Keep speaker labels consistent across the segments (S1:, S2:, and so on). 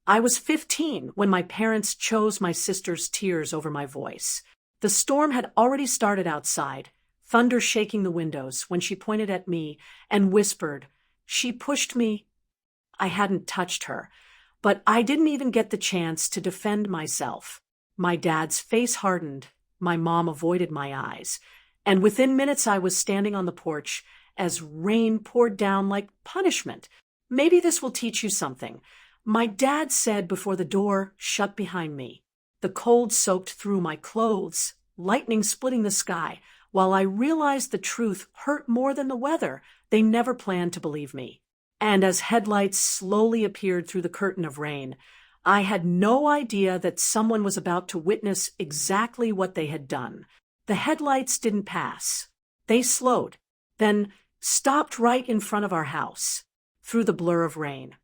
S1: I was 15 when my parents chose my sister's tears over my voice. The storm had already started outside, thunder shaking the windows when she pointed at me and whispered. She pushed me. I hadn't touched her, but I didn't even get the chance to defend myself. My dad's face hardened. My mom avoided my eyes. And within minutes I was standing on the porch as rain poured down like punishment. Maybe this will teach you something, my dad said before the door shut behind me. The cold soaked through my clothes, lightning splitting the sky. While I realized the truth hurt more than the weather, they never planned to believe me. And as headlights slowly appeared through the curtain of rain, I had no idea that someone was about to witness exactly what they had done. The headlights didn't pass. They slowed, then stopped right in front of our house. Through the blur of rain,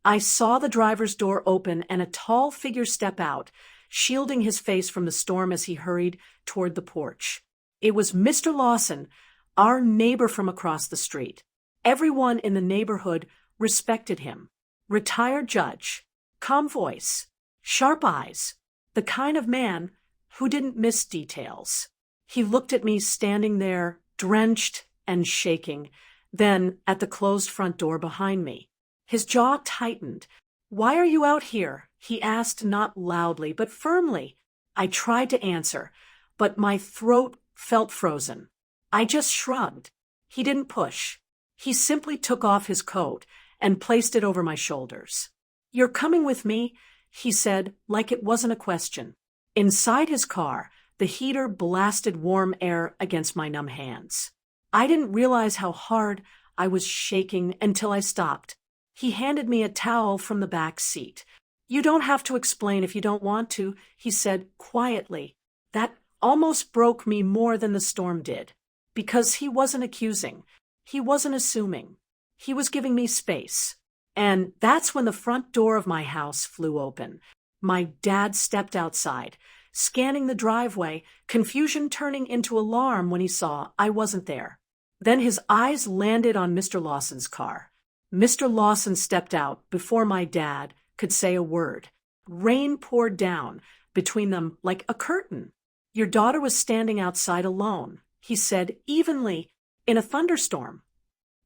S1: I saw the driver's door open and a tall figure step out, shielding his face from the storm as he hurried toward the porch. It was Mr. Lawson, our neighbor from across the street. Everyone in the neighborhood respected him. Retired judge, calm voice, sharp eyes, the kind of man who didn't miss details. He looked at me standing there, drenched and shaking, then at the closed front door behind me. His jaw tightened. "Why are you out here?" he asked, not loudly, but firmly. I tried to answer, but my throat felt frozen. I just shrugged. He didn't push. He simply took off his coat and placed it over my shoulders. "You're coming with me," he said, like it wasn't a question. Inside his car, the heater blasted warm air against my numb hands. I didn't realize how hard I was shaking until I stopped. He handed me a towel from the back seat. "You don't have to explain if you don't want to," he said quietly. That almost broke me more than the storm did, because he wasn't accusing. He wasn't assuming. He was giving me space. And that's when the front door of my house flew open. My dad stepped outside, scanning the driveway, confusion turning into alarm when he saw I wasn't there. Then his eyes landed on Mr. Lawson's car. Mr. Lawson stepped out before my dad could say a word. Rain poured down between them like a curtain. "Your daughter was standing outside alone," he said evenly, "in a thunderstorm."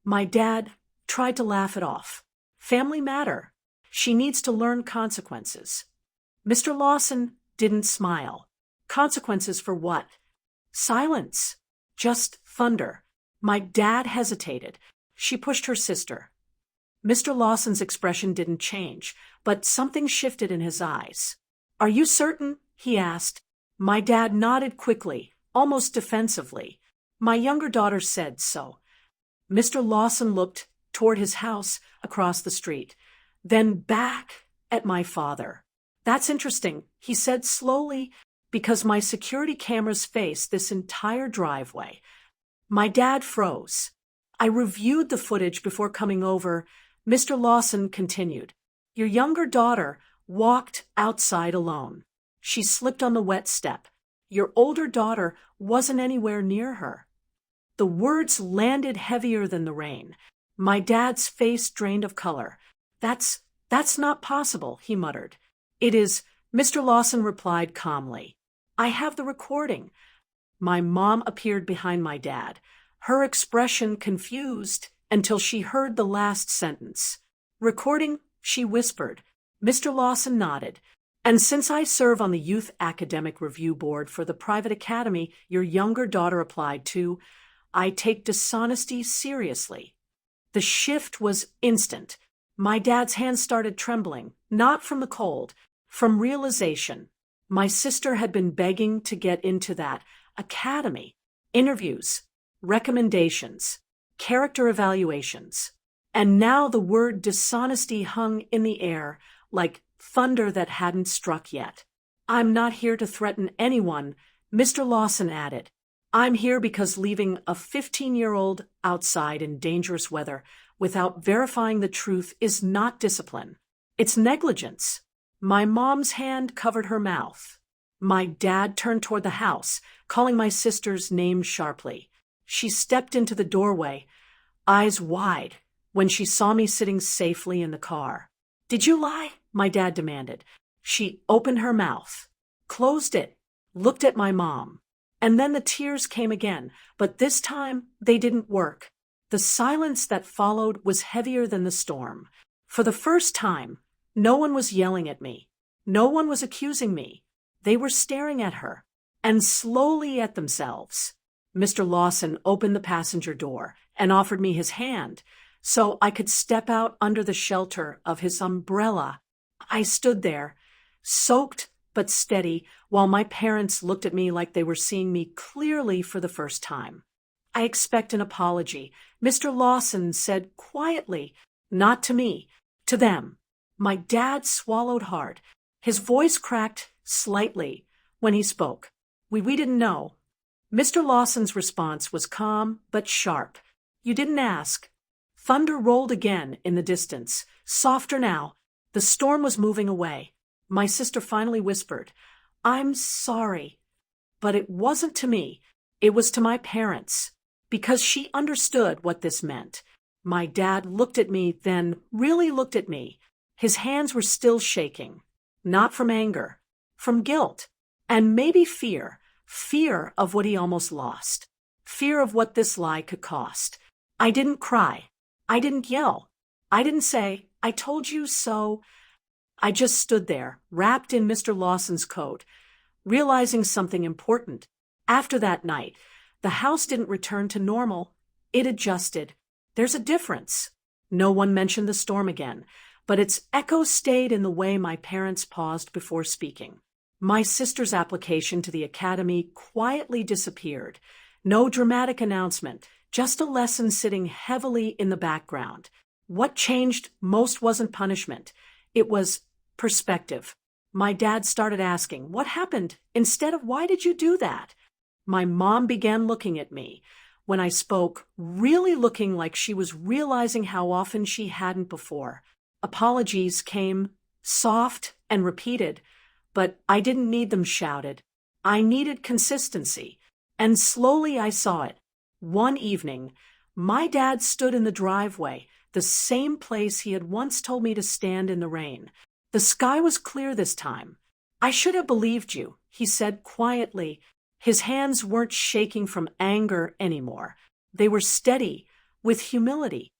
S1: My dad tried to laugh it off. "Family matter. She needs to learn consequences." Mr. Lawson didn't smile. Consequences for what? Silence. Just thunder. My dad hesitated. She pushed her sister. Mr. Lawson's expression didn't change, but something shifted in his eyes. "Are you certain?" he asked. My dad nodded quickly, almost defensively. "My younger daughter said so." Mr. Lawson looked toward his house across the street, then back at my father. "That's interesting," he said slowly, "because my security cameras face this entire driveway." My dad froze. I reviewed the footage before coming over. Mr. Lawson continued. "Your younger daughter walked outside alone. She slipped on the wet step. Your older daughter wasn't anywhere near her." The words landed heavier than the rain. My dad's face drained of color. That's not possible," he muttered. "It is," Mr. Lawson replied calmly. "I have the recording." My mom appeared behind my dad, her expression confused until she heard the last sentence. "Recording," she whispered. Mr. Lawson nodded. "And since I serve on the Youth Academic Review Board for the private academy your younger daughter applied to, I take dishonesty seriously." The shift was instant. My dad's hands started trembling, not from the cold, from realization. My sister had been begging to get into that academy. Interviews, recommendations, character evaluations. And now the word dishonesty hung in the air like thunder that hadn't struck yet. "I'm not here to threaten anyone," Mr. Lawson added. "I'm here because leaving a 15-year-old outside in dangerous weather without verifying the truth is not discipline. It's negligence." My mom's hand covered her mouth. My dad turned toward the house, calling my sister's name sharply. She stepped into the doorway, eyes wide, when she saw me sitting safely in the car. "Did you lie?" my dad demanded. She opened her mouth, closed it, looked at my mom. And then the tears came again, but this time they didn't work. The silence that followed was heavier than the storm. For the first time, no one was yelling at me. No one was accusing me. They were staring at her, and slowly at themselves. Mr. Lawson opened the passenger door and offered me his hand so I could step out under the shelter of his umbrella. I stood there, soaked but steady, while my parents looked at me like they were seeing me clearly for the first time. "I expect an apology," Mr. Lawson said quietly, not to me, to them. My dad swallowed hard. His voice cracked slightly when he spoke. We didn't know." Mr. Lawson's response was calm but sharp. "You didn't ask." Thunder rolled again in the distance, softer now. The storm was moving away. My sister finally whispered, "I'm sorry." But it wasn't to me. It was to my parents, because she understood what this meant. My dad looked at me, then really looked at me. His hands were still shaking, not from anger, from guilt, and maybe fear. Fear of what he almost lost. Fear of what this lie could cost. I didn't cry. I didn't yell. I didn't say, "I told you so." I just stood there, wrapped in Mr. Lawson's coat, realizing something important. After that night, the house didn't return to normal. It adjusted. There's a difference. No one mentioned the storm again, but its echo stayed in the way my parents paused before speaking. My sister's application to the academy quietly disappeared. No dramatic announcement, just a lesson sitting heavily in the background. What changed most wasn't punishment. It was perspective. My dad started asking, "What happened?" instead of, "Why did you do that?" My mom began looking at me. When I spoke, really looking like she was realizing how often she hadn't before. Apologies came, soft and repeated, but I didn't need them shouted. I needed consistency, and slowly I saw it. One evening, my dad stood in the driveway, the same place he had once told me to stand in the rain. The sky was clear this time. "I should have believed you," he said quietly. His hands weren't shaking from anger anymore. They were steady, with humility.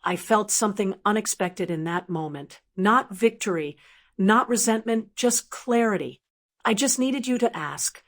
S1: I felt something unexpected in that moment. Not victory, not resentment, just clarity. "I just needed you to ask."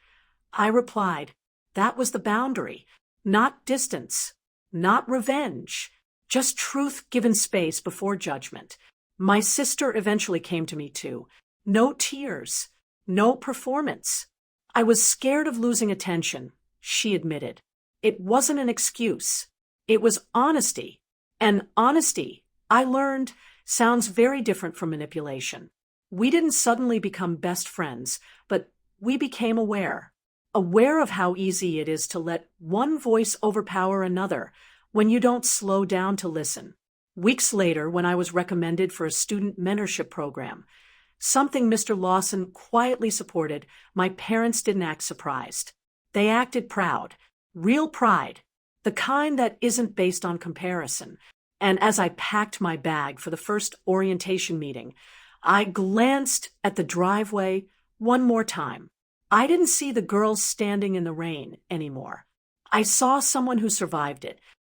S1: I replied. That was the boundary. Not distance, not revenge, just truth given space before judgment. My sister eventually came to me too. No tears, no performance. "I was scared of losing attention," she admitted. It wasn't an excuse. It was honesty. And honesty, I learned, sounds very different from manipulation. We didn't suddenly become best friends, but we became aware. Aware of how easy it is to let one voice overpower another when you don't slow down to listen. Weeks later, when I was recommended for a student mentorship program, something Mr. Lawson quietly supported, my parents didn't act surprised. They acted proud, real pride, the kind that isn't based on comparison. And as I packed my bag for the first orientation meeting, I glanced at the driveway one more time. I didn't see the girls standing in the rain anymore. I saw someone who survived it,